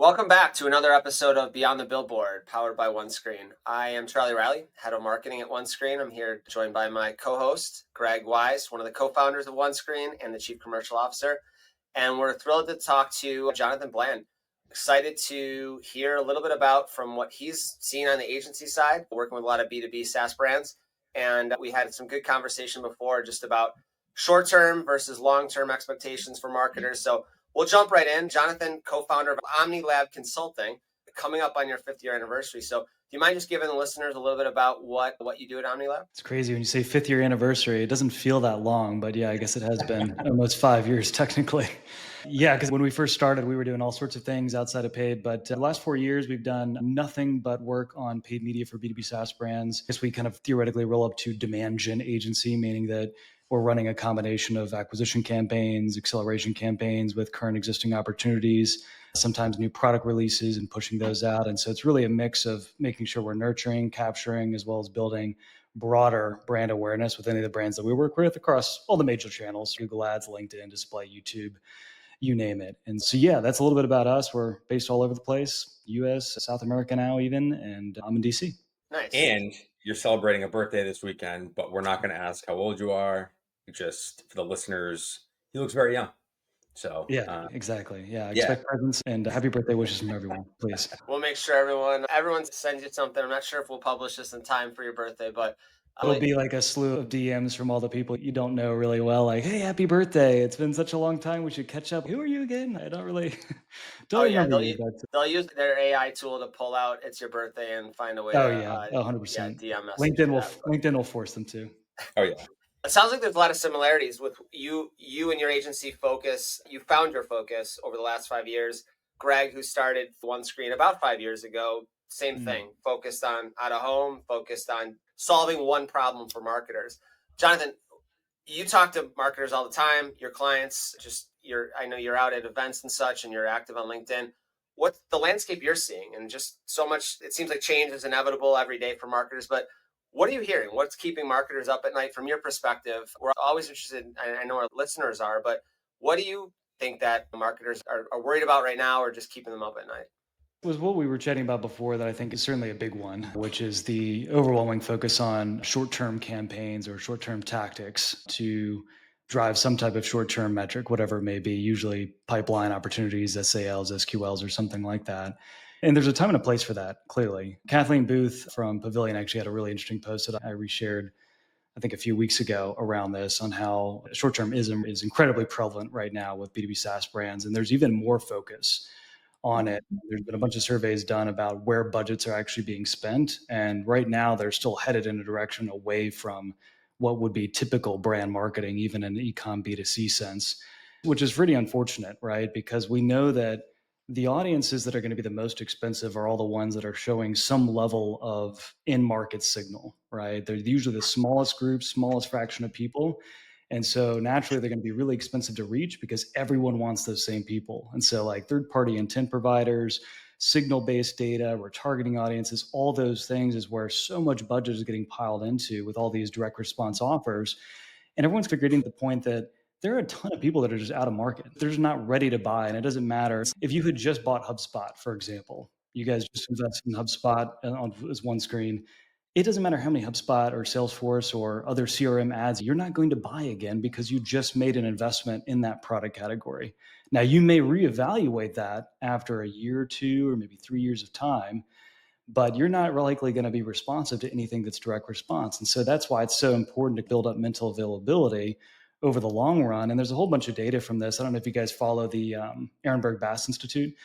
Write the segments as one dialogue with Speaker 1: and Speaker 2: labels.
Speaker 1: Welcome back to another episode of Beyond the Billboard, powered by OneScreen. I am Charlie Riley, head of marketing at OneScreen. I'm here joined by my co-host, Greg Wise, one of the co-founders of OneScreen and the chief commercial officer. And we're thrilled to talk to Jonathan Bland. Excited to hear a little bit about from what he's seen on the agency side, working with a lot of B2B SaaS brands. And we had some good conversation before just about short-term versus long-term expectations for marketers. So we'll jump right in. Jonathan, co-founder of OmniLab Consulting, coming up on your 5th year anniversary. So do you mind just giving the listeners a little bit about what you do at OmniLab?
Speaker 2: It's crazy when you say 5th year anniversary. It doesn't feel that long, but yeah, I guess it has been almost 5 years technically. Yeah, because when we first started, we were doing all sorts of things outside of paid. But the last 4 years, we've done nothing but work on paid media for B2B SaaS brands. I guess we kind of theoretically roll up to demand gen agency, meaning that we're running a combination of acquisition campaigns, acceleration campaigns with current existing opportunities, sometimes new product releases and pushing those out. And so it's really a mix of making sure we're nurturing, capturing, as well as building broader brand awareness with any of the brands that we work with across all the major channels, Google Ads, LinkedIn, display, YouTube, you name it. And so, yeah, that's a little bit about us. We're based all over the place, US, South America now even, and I'm in DC.
Speaker 1: Nice.
Speaker 3: And you're celebrating a birthday this weekend, but we're not going to ask how old you are. Just for the listeners, he looks very young. So
Speaker 2: yeah, exactly. Yeah, expect presents and happy birthday wishes from everyone, please.
Speaker 1: We'll make sure everyone sends you something. I'm not sure if we'll publish this in time for your birthday, but
Speaker 2: it'll be like a slew of DMs from all the people you don't know really well. Like, hey, happy birthday. It's been such a long time. We should catch up. Who are you again? I don't really remember you.
Speaker 1: They'll use their AI tool to pull out it's your birthday and find a way
Speaker 2: to 100%.
Speaker 1: DM us.
Speaker 2: LinkedIn will force them to.
Speaker 3: Oh, yeah.
Speaker 1: It sounds like there's a lot of similarities with you and your agency focus. You found your focus over the last 5 years. Greg, who started OneScreen about 5 years ago, same thing, focused on out of home, focused on solving one problem for marketers. Jonathan, you talk to marketers all the time, your clients, I know you're out at events and such, and you're active on LinkedIn. What's the landscape you're seeing? And just so much, it seems like change is inevitable every day for marketers, but what are you hearing? What's keeping marketers up at night from your perspective? We're always interested, I know our listeners are, but what do you think that marketers are worried about right now or just keeping them up at night?
Speaker 2: It was what we were chatting about before that I think is certainly a big one, which is the overwhelming focus on short-term campaigns or short-term tactics to drive some type of short-term metric, whatever it may be, usually pipeline opportunities, SALs, SQLs, or something like that. And there's a time and a place for that, clearly. Kathleen Booth from Pavilion actually had a really interesting post that I reshared, I think a few weeks ago around this on how short-termism is incredibly prevalent right now with B2B SaaS brands. And there's even more focus on it. There's been a bunch of surveys done about where budgets are actually being spent. And right now they're still headed in a direction away from what would be typical brand marketing, even in an e-com B2C sense, which is pretty unfortunate, right? Because we know that the audiences that are going to be the most expensive are all the ones that are showing some level of in-market signal, right? They're usually the smallest group, smallest fraction of people. And so naturally, they're going to be really expensive to reach because everyone wants those same people. And so like third-party intent providers, signal-based data, retargeting audiences, all those things is where so much budget is getting piled into with all these direct response offers. And everyone's forgetting the point that there are a ton of people that are just out of market. They're just not ready to buy. And it doesn't matter. If you had just bought HubSpot, for example, you guys just invested in HubSpot on this OneScreen, it doesn't matter how many HubSpot or Salesforce or other CRM ads, you're not going to buy again because you just made an investment in that product category. Now, you may reevaluate that after a year or two or maybe 3 years of time, but you're not likely going to be responsive to anything that's direct response. And so that's why it's so important to build up mental availability over the long run. And there's a whole bunch of data from this. I don't know if you guys follow the Ehrenberg Bass Institute.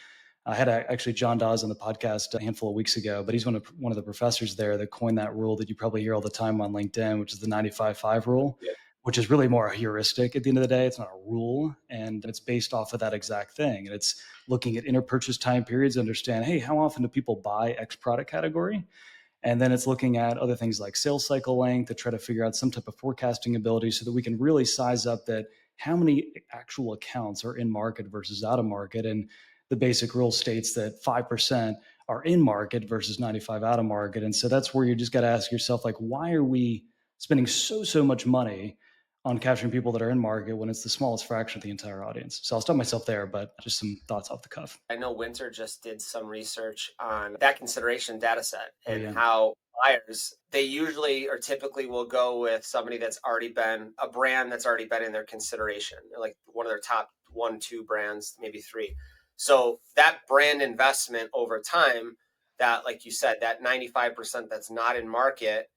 Speaker 2: I had actually John Dawes on the podcast a handful of weeks ago, but he's one of the professors there that coined that rule that you probably hear all the time on LinkedIn, which is the 95-5 rule, which is really more a heuristic at the end of the day. It's not a rule, and it's based off of that exact thing. And it's looking at inter-purchase time periods to understand, hey, how often do people buy X product category? And then it's looking at other things like sales cycle length to try to figure out some type of forecasting ability so that we can really size up that how many actual accounts are in market versus out of market. And the basic rule states that 5% are in market versus 95 out of market. And so that's where you just got to ask yourself, like, why are we spending so much money on capturing people that are in market when it's the smallest fraction of the entire audience. So I'll stop myself there, but just some thoughts off the cuff.
Speaker 1: I know Winter just did some research on that consideration data set
Speaker 2: Oh,
Speaker 1: and
Speaker 2: yeah.
Speaker 1: how buyers, they usually or typically will go with somebody that's already been a brand that's already been in their consideration, like one of their top 1, 2 brands, maybe 3. So that brand investment over time, that, like you said, that 95% that's not in market,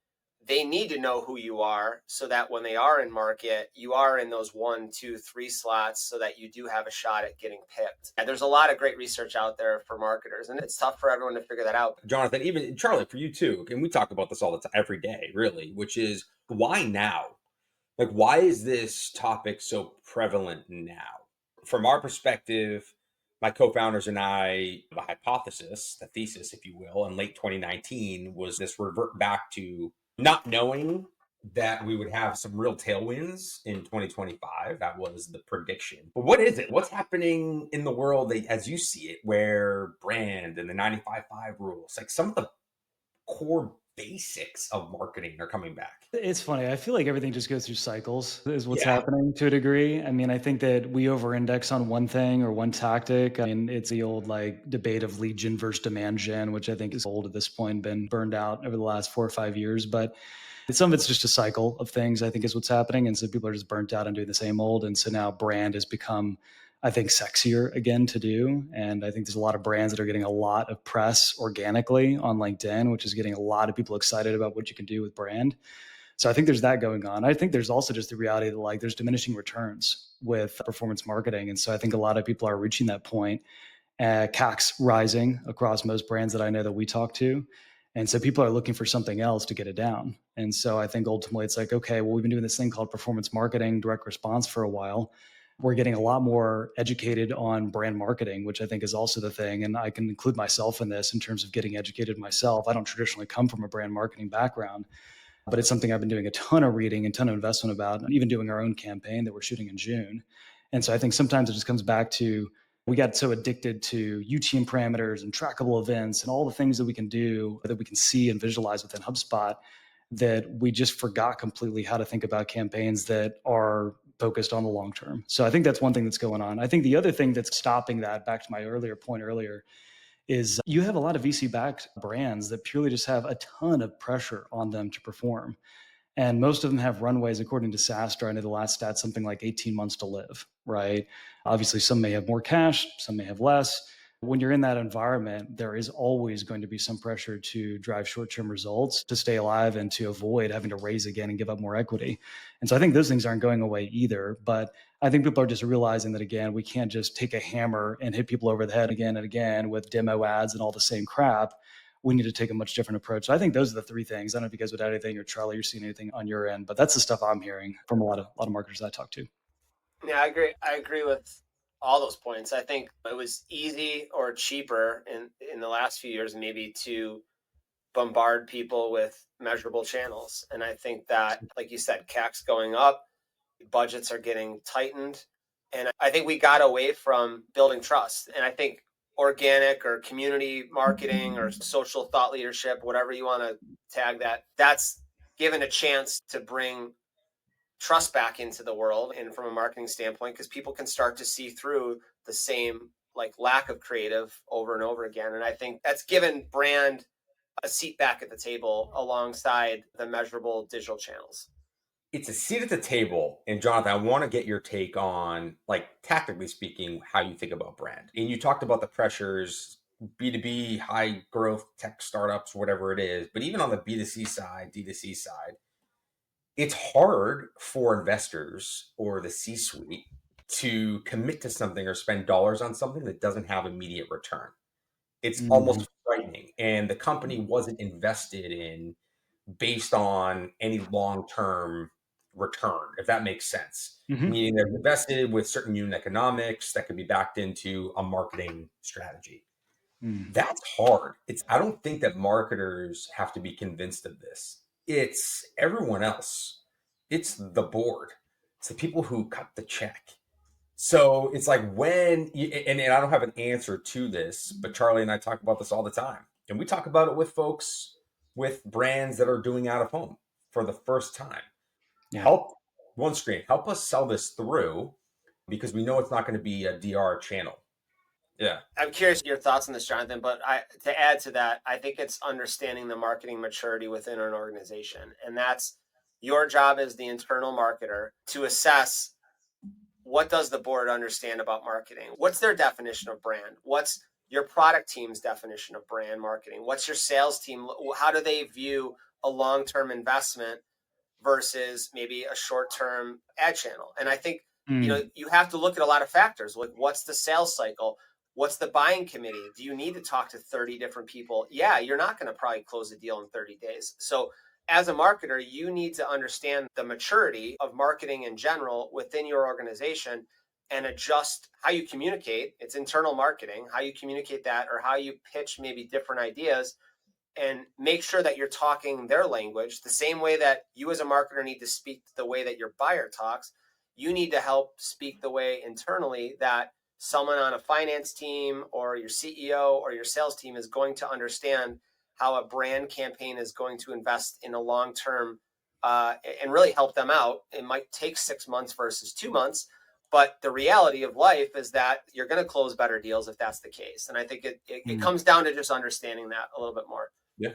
Speaker 1: they need to know who you are so that when they are in market, you are in those 1, 2, 3 slots so that you do have a shot at getting picked. And there's a lot of great research out there for marketers, and it's tough for everyone to figure that out.
Speaker 3: Jonathan, even Charlie, for you too, and we talk about this all the time, every day, really, which is why now? Like, why is this topic so prevalent now? From our perspective, my co-founders and I, the hypothesis, the thesis, if you will, in late 2019 was this revert back to not knowing that we would have some real tailwinds in 2025. That was the prediction. But what is it? What's happening in the world as you see it, where brand and the 95/5 rules, like some of the core basics of marketing are coming back?
Speaker 2: It's funny. I feel like everything just goes through cycles, is what's
Speaker 3: Yeah.
Speaker 2: happening to a degree. I mean, I think that we over index on one thing or one tactic. I mean, it's the old like debate of lead gen versus demand gen, which I think is old at this point, been burned out over the last 4 or 5 years. But some of it's just a cycle of things, I think, is what's happening. And so people are just burnt out and doing the same old. And so now brand has become, I think, sexier again to do. And I think there's a lot of brands that are getting a lot of press organically on LinkedIn, which is getting a lot of people excited about what you can do with brand. So I think there's that going on. I think there's also just the reality that like there's diminishing returns with performance marketing. And so I think a lot of people are reaching that point. CAC's rising across most brands that I know that we talk to. And so people are looking for something else to get it down. And so I think ultimately it's like, okay, well, we've been doing this thing called performance marketing, direct response for a while. We're getting a lot more educated on brand marketing, which I think is also the thing. And I can include myself in this in terms of getting educated myself. I don't traditionally come from a brand marketing background, but it's something I've been doing a ton of reading and ton of investment about, and even doing our own campaign that we're shooting in June. And so I think sometimes it just comes back to we got so addicted to UTM parameters and trackable events and all the things that we can do that we can see and visualize within HubSpot that we just forgot completely how to think about campaigns that are focused on the long term. So I think that's one thing that's going on. I think the other thing that's stopping that, back to my earlier point earlier, is you have a lot of VC-backed brands that purely just have a ton of pressure on them to perform. And most of them have runways, according to SaaS, I know the last stat, something like 18 months to live, right? Obviously, some may have more cash, some may have less. When you're in that environment, there is always going to be some pressure to drive short-term results, to stay alive and to avoid having to raise again and give up more equity. And so I think those things aren't going away either. But I think people are just realizing that, again, we can't just take a hammer and hit people over the head again and again with demo ads and all the same crap. We need to take a much different approach. So I think those are the 3 things. I don't know if you guys would add anything, or Charlie, you're seeing anything on your end, but that's the stuff I'm hearing from a lot of marketers I talk to.
Speaker 1: Yeah, I agree. I agree with all those points. I think it was easy or cheaper in the last few years maybe to bombard people with measurable channels. And I think that, like you said, CAC's going up, budgets are getting tightened. And I think we got away from building trust. And I think organic or community marketing or social thought leadership, whatever you want to tag that, that's given a chance to bring trust back into the world, and from a marketing standpoint, because people can start to see through the same like lack of creative over and over again. And I think that's given brand a seat back at the table alongside the measurable digital channels.
Speaker 3: It's a seat at the table. And Jonathan, I want to get your take on, like, tactically speaking, how you think about brand. And you talked about the pressures, B2B, high growth tech startups, whatever it is. But even on the B2C side, D2C side, it's hard for investors or the C-suite to commit to something or spend dollars on something that doesn't have immediate return. It's almost frightening. And the company wasn't invested in based on any long-term return, if that makes sense. Meaning they're invested with certain unit economics that could be backed into a marketing strategy. That's hard. I don't think that marketers have to be convinced of this. It's everyone else. It's the board. It's the people who cut the check. So it's like and I don't have an answer to this, but Charlie and I talk about this all the time. And we talk about it with folks with brands that are doing out of home for the first time.
Speaker 2: Yeah.
Speaker 3: Help One Screen, help us sell this through because we know it's not going to be a DR channel. Yeah.
Speaker 1: I'm curious your thoughts on this, Jonathan, but to add to that, I think it's understanding the marketing maturity within an organization. And that's your job as the internal marketer to assess, what does the board understand about marketing? What's their definition of brand? What's your product team's definition of brand marketing? What's your sales team? How do they view a long-term investment versus maybe a short-term ad channel? And I think, you have to look at a lot of factors. Like, what's the sales cycle? What's the buying committee? Do you need to talk to 30 different people? Yeah, you're not going to probably close a deal in 30 days. So as a marketer, you need to understand the maturity of marketing in general within your organization and adjust how you communicate. It's internal marketing, how you communicate that, or how you pitch maybe different ideas, and make sure that you're talking their language the same way that you as a marketer need to speak the way that your buyer talks. You need to help speak the way internally that someone on a finance team or your CEO or your sales team is going to understand how a brand campaign is going to invest in a long term and really help them out. It might take 6 months versus 2 months, but the reality of life is that you're going to close better deals if that's the case. And I think it comes down to just understanding that a little bit more.
Speaker 3: Yeah.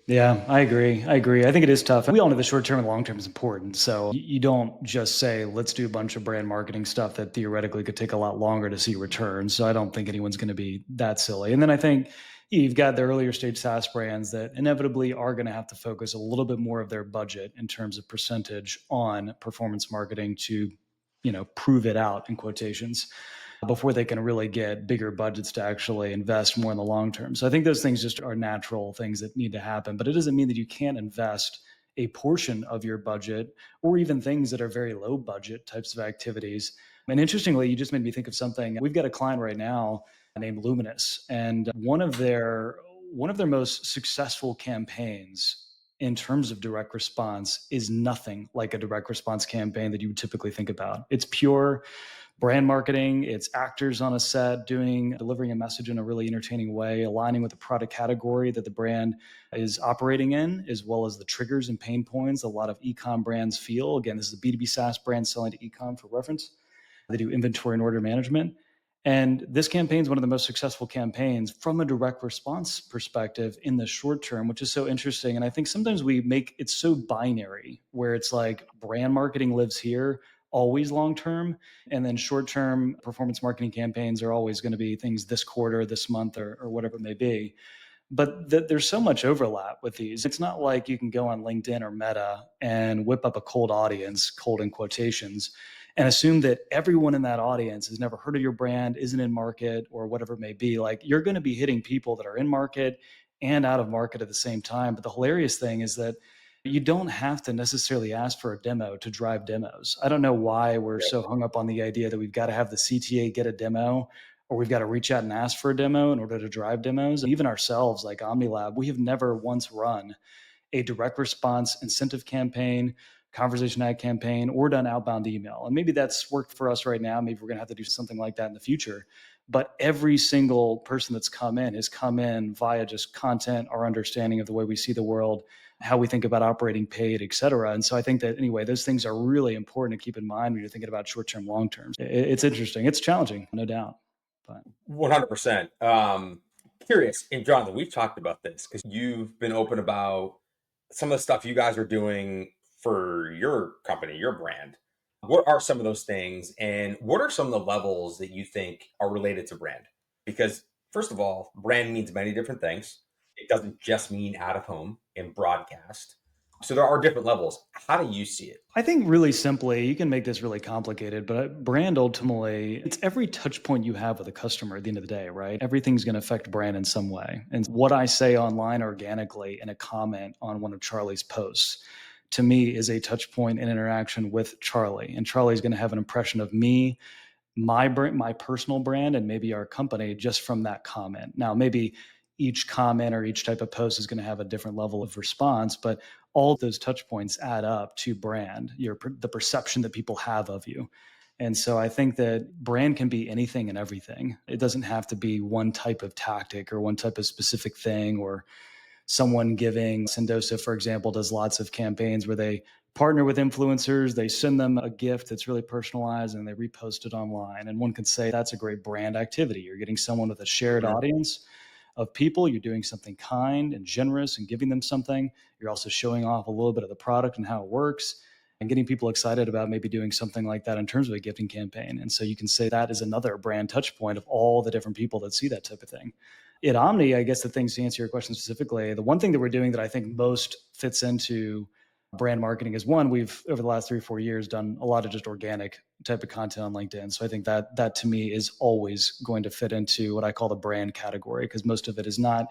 Speaker 2: Yeah, I agree. I think it is tough. We all know the short term and long term is important. So you don't just say, let's do a bunch of brand marketing stuff that theoretically could take a lot longer to see returns. So I don't think anyone's going to be that silly. And then I think you've got the earlier stage SaaS brands that inevitably are going to have to focus a little bit more of their budget in terms of percentage on performance marketing to, prove it out in quotations, before they can really get bigger budgets to actually invest more in the long term. So I think those things just are natural things that need to happen, but it doesn't mean that you can't invest a portion of your budget or even things that are very low budget types of activities. And interestingly, you just made me think of something. We've got a client right now named Luminous, and one of their most successful campaigns in terms of direct response is nothing like a direct response campaign that you would typically think about. It's pure brand marketing. It's actors on a set delivering a message in a really entertaining way, aligning with the product category that the brand is operating in, as well as the triggers and pain points a lot of e-com brands feel. Again, this is a B2B SaaS brand selling to e-com for reference. They do inventory and order management. And this campaign is one of the most successful campaigns from a direct response perspective in the short term, which is so interesting. And I think sometimes we make it so binary where it's like brand marketing lives here, always long term, and then short term performance marketing campaigns are always going to be things this quarter, this month, or whatever it may be. But there's so much overlap with these. It's not like you can go on LinkedIn or Meta and whip up a cold audience, cold in quotations, and assume that everyone in that audience has never heard of your brand, isn't in market, or whatever it may be. Like, you're going to be hitting people that are in market and out of market at the same time. But the hilarious thing is that you don't have to necessarily ask for a demo to drive demos. I don't know why we're so hung up on the idea that we've got to have the CTA get a demo, or we've got to reach out and ask for a demo in order to drive demos. And even ourselves, like OmniLab, we have never once run a direct response incentive campaign, conversation ad campaign, or done outbound email. And maybe that's worked for us right now. Maybe we're going to have to do something like that in the future. But every single person that's come in has come in via just content, our understanding of the way we see the world, how we think about operating paid, et cetera. And so I think that, anyway, those things are really important to keep in mind when you're thinking about short-term, long-term. It's interesting. It's challenging, no doubt. But
Speaker 3: 100%. Curious, and Jonathan, we've talked about this because you've been open about some of the stuff you guys are doing for your company, your brand. What are some of those things, and what are some of the levels that you think are related to brand? Because first of all, brand means many different things. It doesn't just mean out of home and broadcast. So there are different levels. How do you see it?
Speaker 2: I think really simply, you can make this really complicated, but brand ultimately, it's every touch point you have with a customer at the end of the day, right? Everything's going to affect brand in some way. And what I say online organically in a comment on one of Charlie's posts, to me, is a touch point and interaction with Charlie. And Charlie's going to have an impression of me, my personal brand, and maybe our company just from that comment. Now, maybe each comment or each type of post is going to have a different level of response, but all those touch points add up to brand, the perception that people have of you. And so I think that brand can be anything and everything. It doesn't have to be one type of tactic or one type of specific thing, or someone giving Sendosa, for example, does lots of campaigns where they partner with influencers, they send them a gift that's really personalized and they repost it online. And one could say that's a great brand activity. You're getting someone with a shared audience of people. You're doing something kind and generous and giving them something. You're also showing off a little bit of the product and how it works and getting people excited about maybe doing something like that in terms of a gifting campaign. And so you can say that is another brand touch point of all the different people that see that type of thing. At Omni, I guess the things to answer your question specifically, the one thing that we're doing that I think most fits into brand marketing is one, we've over the last 3 or 4 years done a lot of just organic type of content on LinkedIn. So I think that to me is always going to fit into what I call the brand category, because most of it is not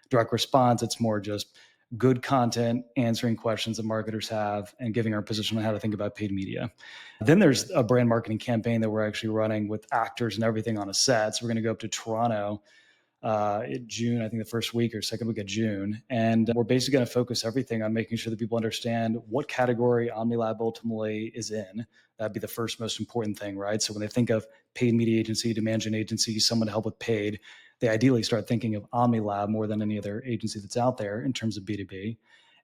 Speaker 2: direct response. It's more just good content, answering questions that marketers have and giving our position on how to think about paid media. Then there's a brand marketing campaign that we're actually running with actors and everything on a set. So we're going to go up to Toronto in June, I think the first week or second week of June. And we're basically going to focus everything on making sure that people understand what category OmniLab ultimately is in. That'd be the first most important thing, right? So when they think of paid media agency, demand gen agency, someone to help with paid, they ideally start thinking of OmniLab more than any other agency that's out there in terms of B2B.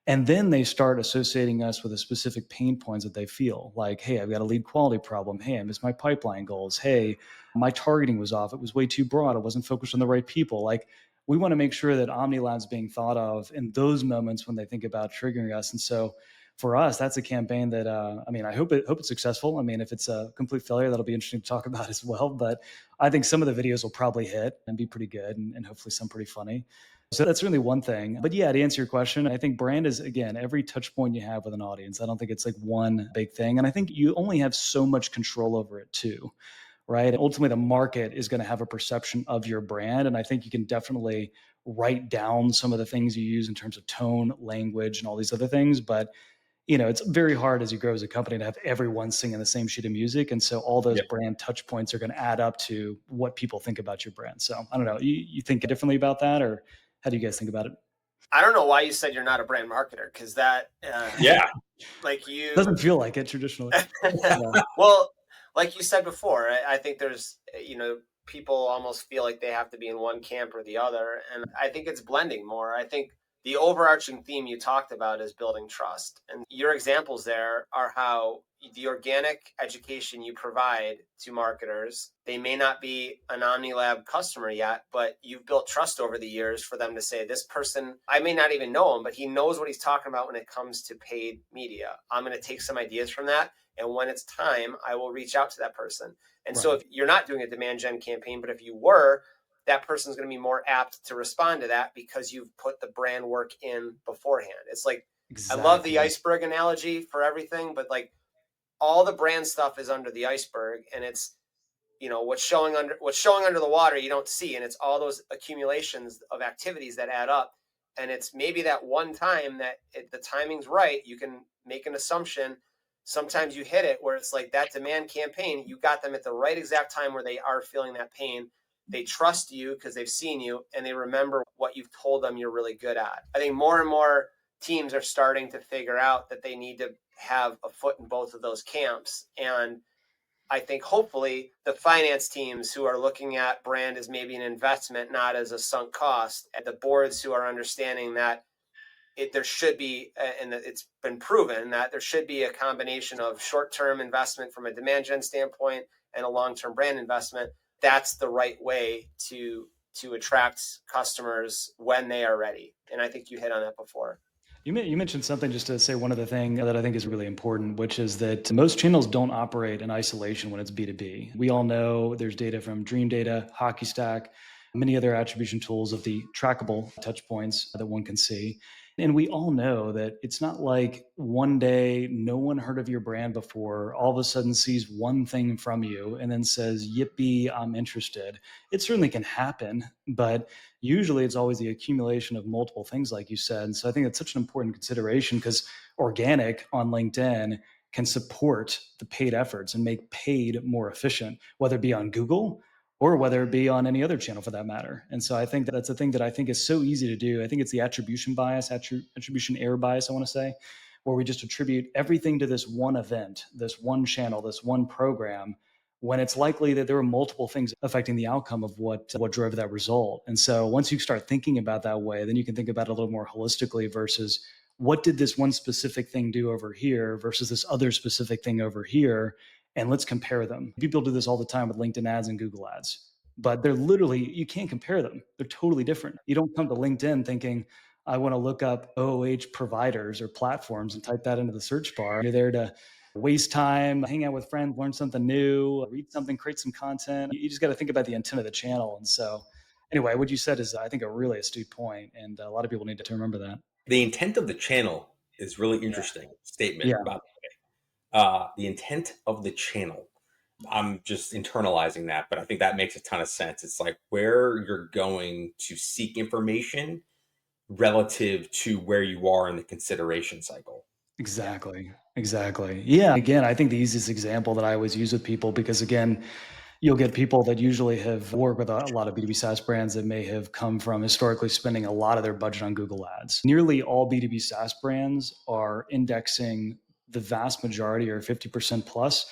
Speaker 2: And then they start associating us with the specific pain points that they feel like, hey, I've got a lead quality problem. Hey, I missed my pipeline goals. Hey, my targeting was off. It was way too broad. I wasn't focused on the right people. Like, we want to make sure that OmniLab's being thought of in those moments when they think about triggering us. And so for us, that's a campaign that, I hope it's successful. I mean, if it's a complete failure, that'll be interesting to talk about as well. But I think some of the videos will probably hit and be pretty good and hopefully some pretty funny. So that's really one thing. But yeah, to answer your question, I think brand is, again, every touch point you have with an audience. I don't think it's like one big thing. And I think you only have so much control over it too, right? Ultimately, the market is going to have a perception of your brand. And I think you can definitely write down some of the things you use in terms of tone, language, and all these other things. But it's very hard as you grow as a company to have everyone singing the same sheet of music. And so all those brand touch points are going to add up to what people think about your brand. So I don't know, you think differently about that, or how do you guys think about it?
Speaker 1: I don't know why you said you're not a brand marketer, because that, like you
Speaker 2: doesn't feel like it traditionally.
Speaker 1: Well, like you said before, I think there's, people almost feel like they have to be in one camp or the other. And I think it's blending more. I think the overarching theme you talked about is building trust. And your examples there are how the organic education you provide to marketers, they may not be an OmniLab customer yet, but you've built trust over the years for them to say, this person, I may not even know him, but he knows what he's talking about when it comes to paid media. I'm going to take some ideas from that. And when it's time, I will reach out to that person. And so if you're not doing a demand gen campaign, but if you were, that person's going to be more apt to respond to that because you've put the brand work in beforehand. It's like, exactly. I love the iceberg analogy for everything, but like all the brand stuff is under the iceberg, and it's, what's showing under the water you don't see. And it's all those accumulations of activities that add up. And it's maybe that one time that the timing's right, you can make an assumption. Sometimes you hit it where it's like that demand campaign, you got them at the right exact time where they are feeling that pain. They trust you because they've seen you and they remember what you've told them you're really good at. I think more and more teams are starting to figure out that they need to have a foot in both of those camps. And I think hopefully the finance teams who are looking at brand as maybe an investment, not as a sunk cost, and the boards who are understanding that there should be, and it's been proven that there should be a combination of short-term investment from a demand gen standpoint and a long-term brand investment. That's the right way to attract customers when they are ready. And I think you hit on that before.
Speaker 2: You mentioned something, just to say one other thing that I think is really important, which is that most channels don't operate in isolation when it's B2B. We all know there's data from Dream Data, Hockey Stack, many other attribution tools of the trackable touch points that one can see. And we all know that it's not like one day no one heard of your brand before, all of a sudden sees one thing from you and then says, yippee, I'm interested. It certainly can happen, but usually it's always the accumulation of multiple things, like you said. And so I think that's such an important consideration, because organic on LinkedIn can support the paid efforts and make paid more efficient, whether it be on Google or whether it be on any other channel for that matter. And so I think that's a thing that I think is so easy to do. I think it's the attribution bias, attribution error bias, I want to say, where we just attribute everything to this one event, this one channel, this one program, when it's likely that there were multiple things affecting the outcome of what drove that result. And so once you start thinking about that way, then you can think about it a little more holistically versus what did this one specific thing do over here versus this other specific thing over here? And let's compare them. People do this all the time with LinkedIn ads and Google ads, but they're literally, you can't compare them. They're totally different. You don't come to LinkedIn thinking, I want to look up OOH providers or platforms and type that into the search bar. You're there to waste time, hang out with friends, learn something new, read something, create some content. You just got to think about the intent of the channel. And so, anyway, what you said is, I think, a really astute point, and a lot of people need to remember that.
Speaker 3: The intent of the channel is really interesting statement.
Speaker 2: Yeah.
Speaker 3: By the way, the intent of the channel. I'm just internalizing that, but I think that makes a ton of sense. It's like where you're going to seek information relative to where you are in the consideration cycle.
Speaker 2: Exactly. Yeah. Again, I think the easiest example that I always use with people, because again, you'll get people that usually have worked with a lot of B2B SaaS brands that may have come from historically spending a lot of their budget on Google Ads. Nearly all B2B SaaS brands are indexing the vast majority, or 50% plus,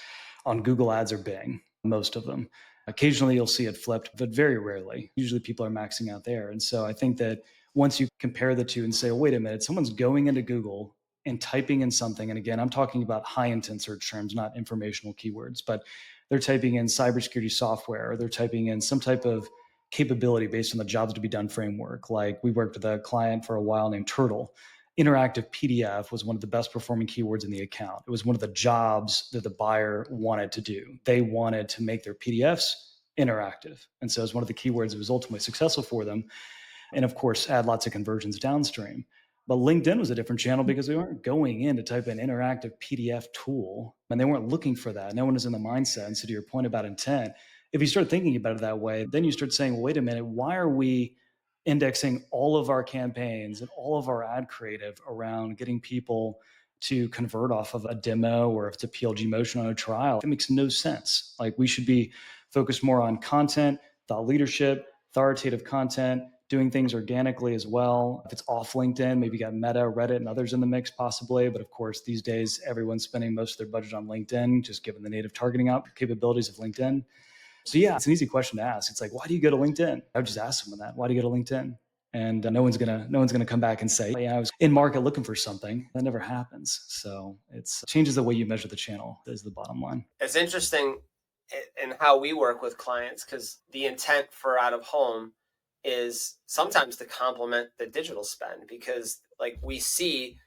Speaker 2: on Google Ads or Bing, most of them. Occasionally you'll see it flipped, but very rarely. Usually people are maxing out there. And so I think that once you compare the two and say, oh, wait a minute, someone's going into Google and typing in something. And again, I'm talking about high intent search terms, not informational keywords, but they're typing in cybersecurity software, or they're typing in some type of capability based on the jobs to be done framework. Like we worked with a client for a while named Turtle. Interactive PDF was one of the best performing keywords in the account. It was one of the jobs that the buyer wanted to do. They wanted to make their PDFs interactive. And so it was one of the keywords that was ultimately successful for them. And of course, add lots of conversions downstream. But LinkedIn was a different channel because we weren't going in to type in interactive PDF tool, and they weren't looking for that. No one is in the mindset. And so to your point about intent, if you start thinking about it that way, then you start saying, well, wait a minute, why are we indexing all of our campaigns and all of our ad creative around getting people to convert off of a demo or if it's a PLG motion on a trial? It makes no sense. Like we should be focused more on content, thought leadership, authoritative content, doing things organically as well. If it's off LinkedIn, maybe you got Meta, Reddit, and others in the mix possibly. But of course, these days, everyone's spending most of their budget on LinkedIn, just given the native targeting capabilities of LinkedIn. So yeah, it's an easy question to ask. It's like, why do you go to LinkedIn? I would just ask someone that. Why do you go to LinkedIn? And no one's gonna come back and say, yeah, I was in market looking for something. That never happens. So it changes the way you measure the channel is the bottom line.
Speaker 1: It's interesting in how we work with clients, because the intent for out of home is sometimes to complement the digital spend, because like we see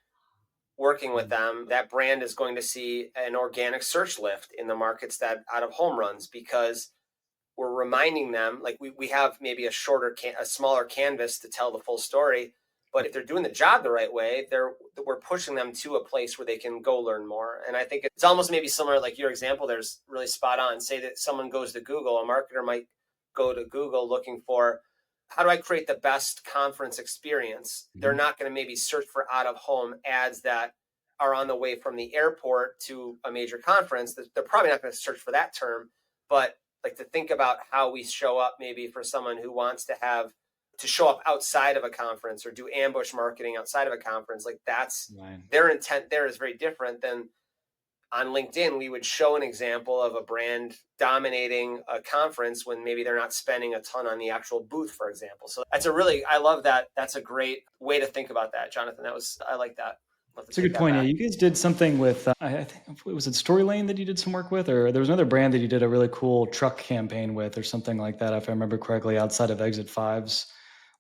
Speaker 1: working with them, that brand is going to see an organic search lift in the markets that out of home runs, because we're reminding them, like we have maybe a smaller canvas to tell the full story, but if they're doing the job the right way, we're pushing them to a place where they can go learn more. And I think it's almost maybe similar, like your example there's really spot on. Say that someone goes to Google, a marketer might go to Google looking for, how do I create the best conference experience? They're not going to maybe search for out of home ads that are on the way from the airport to a major conference. They're probably not going to search for that term, but like to think about how we show up maybe for someone who wants to show up outside of a conference or do ambush marketing outside of a conference. Like that's right. Their intent there is very different than on LinkedIn. We would show an example of a brand dominating a conference when maybe they're not spending a ton on the actual booth, for example. So I love that. That's a great way to think about that, Jonathan. I like that.
Speaker 2: It's a good point. Yeah, you guys did something with, I think, was it Storylane that you did some work with, or there was another brand that you did a really cool truck campaign with or something like that, if I remember correctly, outside of Exit 5's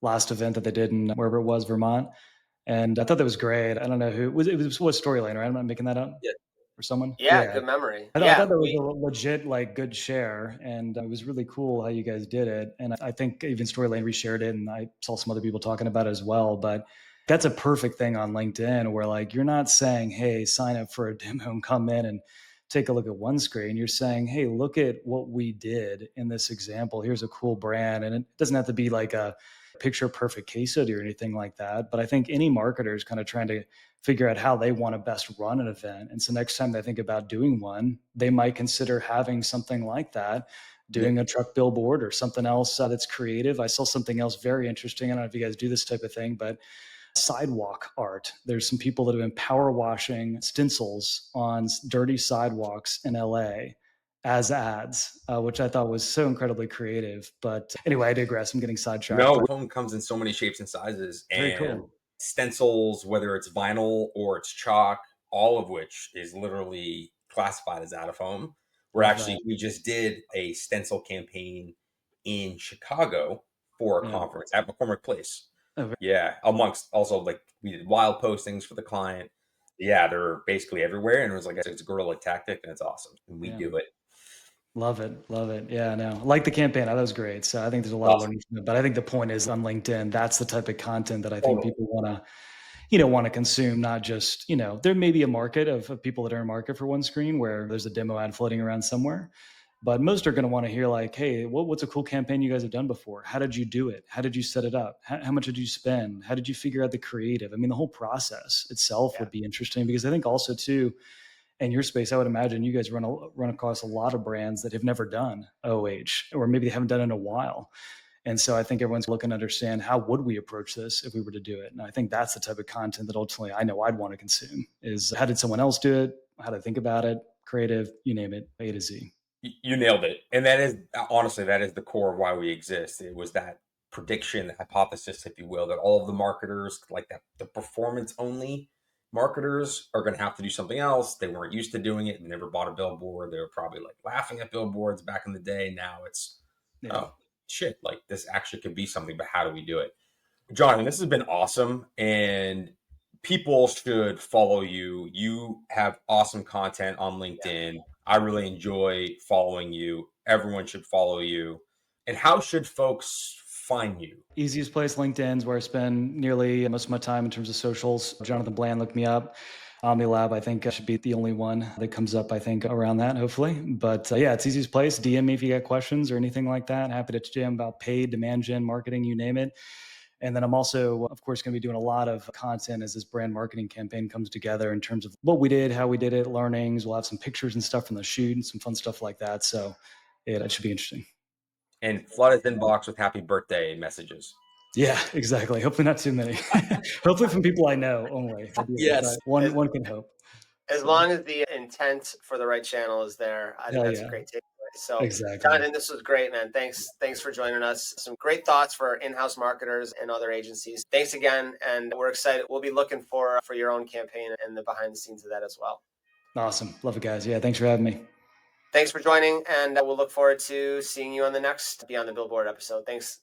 Speaker 2: last event that they did in wherever it was, Vermont. And I thought that was great. I don't know who, it was Storylane, right? I'm not making that up?
Speaker 3: Yeah.
Speaker 2: For someone?
Speaker 1: Yeah, good memory.
Speaker 2: I thought that was a legit, like, good share, and it was really cool how you guys did it. And I think even Storylane reshared it, and I saw some other people talking about it as well. But that's a perfect thing on LinkedIn where like you're not saying, hey, sign up for a demo and come in and take a look at one screen. You're saying, hey, look at what we did in this example. Here's a cool brand. And it doesn't have to be like a picture perfect case study or anything like that. But I think any marketer is kind of trying to figure out how they want to best run an event. And so next time they think about doing one, they might consider having something like that, doing a truck billboard or something else that's creative. I saw something else very interesting. I don't know if you guys do this type of thing, but sidewalk art. There's some people that have been power washing stencils on dirty sidewalks in LA as ads, which I thought was so incredibly creative. But anyway, I digress. I'm getting sidetracked.
Speaker 3: No, home comes in so many shapes and sizes.
Speaker 2: Very
Speaker 3: and
Speaker 2: cool.
Speaker 3: stencils, whether it's vinyl or it's chalk, all of which is literally classified as out of home.
Speaker 2: Love that.
Speaker 3: We just did a stencil campaign in Chicago for a
Speaker 2: Yeah.
Speaker 3: conference at McCormick Place.
Speaker 2: Oh, very-
Speaker 3: Yeah, amongst also like we did wild postings for the client. Yeah, they're basically everywhere, and it was like it's a guerrilla tactic, and it's awesome. And we
Speaker 2: yeah.
Speaker 3: do it.
Speaker 2: Love it. Love it. Yeah, no. I like the campaign. That was great. So I think there's a lot of
Speaker 3: Awesome.
Speaker 2: learning from it. But I think the point is on LinkedIn, that's the type of content that I think
Speaker 3: Totally.
Speaker 2: people want to consume, not just, there may be a market of people that are in market for one screen where there's a demo ad floating around somewhere. But most are going to want to hear like, hey, what's a cool campaign you guys have done before? How did you do it? How did you set it up? How much did you spend? How did you figure out the creative? I mean, the whole process itself
Speaker 3: Yeah.
Speaker 2: would be interesting because I think also too, in your space, I would imagine you guys run across a lot of brands that have never done OH, or maybe they haven't done it in a while. And so I think everyone's looking to understand how would we approach this if we were to do it. And I think that's the type of content that ultimately I know I'd want to consume is how did someone else do it? How to think about it, creative, you name it, A to Z.
Speaker 3: You nailed it. And that is honestly, that is the core of why we exist. It was that prediction, the hypothesis, if you will, that all of the marketers, like that, the performance only marketers are going to have to do something else. They weren't used to doing it. They never bought a billboard. They were probably like laughing at billboards back in the day. Now it's,
Speaker 2: Yeah.
Speaker 3: oh shit, like this actually could be something, but how do we do it? Jonathan, this has been awesome. And people should follow you. You have awesome content on LinkedIn. I really enjoy following you. Everyone should follow you. And how should folks find you?
Speaker 2: Easiest place, LinkedIn, is where I spend nearly most of my time in terms of socials. Jonathan Bland, look me up. OmniLab, I think I should be the only one that comes up, I think, around that, hopefully. But yeah, it's easiest place. DM me if you got questions or anything like that. Happy to jam about paid, demand gen, marketing, you name it. And then I'm also, of course, going to be doing a lot of content as this brand marketing campaign comes together in terms of what we did, how we did it, learnings. We'll have some pictures and stuff from the shoot and some fun stuff like that. So yeah, that should be interesting.
Speaker 3: And flood his inbox with happy birthday messages.
Speaker 2: Yeah, exactly. Hopefully not too many. Hopefully from people I know only.
Speaker 3: Yes.
Speaker 2: But one can hope.
Speaker 1: As
Speaker 2: So,
Speaker 1: long as the intent for the right channel is there, I think
Speaker 2: hell
Speaker 1: that's a
Speaker 2: yeah,
Speaker 1: great takeaway. So,
Speaker 2: exactly.
Speaker 1: Jonathan, this was great, man. Thanks for joining us. Some great thoughts for in-house marketers and other agencies. Thanks again, and we're excited. We'll be looking for your own campaign and the behind the scenes of that as well.
Speaker 2: Awesome. Love it, guys. Yeah, thanks for having me.
Speaker 1: Thanks for joining, and we'll look forward to seeing you on the next Beyond the Billboard episode. Thanks.